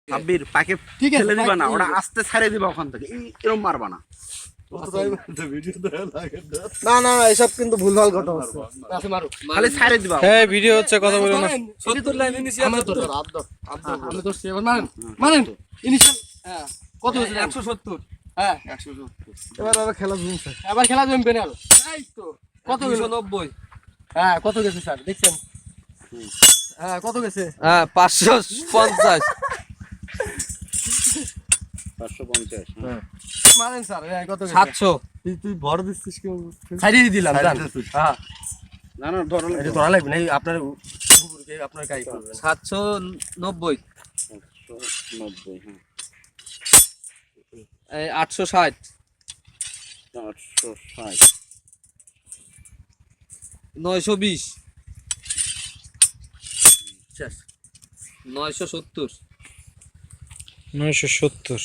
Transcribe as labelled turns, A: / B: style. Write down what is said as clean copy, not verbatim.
A: সাব্বির পাকে
B: ঠিক আছে,
A: ফেলে দিবা না,
B: পাকে-
A: ওরা আস্তে ছাড়ে দিবা ওখান থেকে, এরকম মারবা না।
B: না না না, এসব কিন্তু ভুলভাল ঘটনা হচ্ছে। আছে মারো।
A: খালি ছাড়ে দিবা।
C: হ্যাঁ ভিডিও হচ্ছে, কথা বলো না।
B: 70 লাইন ইনিশিয়াল আমরা তো আমি তো এবার মারেন মারেন ইনিশিয়াল। হ্যাঁ কত হয়েছে? 170। হ্যাঁ 170। এবার খেলা জমছে, এবার খেলা জমবে না। এই তো কত হলো?
C: 290।
B: হ্যাঁ কত গেছে স্যার দেখছেন? হ্যাঁ কত গেছে?
C: হ্যাঁ 550।
A: 550।
B: হ্যাঁ মারেন স্যার। হ্যাঁ কত গেছে?
C: 700।
B: তুই ভর দিচ্ছিস কি? ছাড়িয়ে দিলাম জান। হ্যাঁ
A: না না, ধরো
B: এটা ধরা লাগবে না, এই আপনার আপনার গাই করবেন।
C: 790।
A: 190। হ্যাঁ
C: 860।
A: 860।
C: 920।
B: শেষ।
C: 970।
D: 970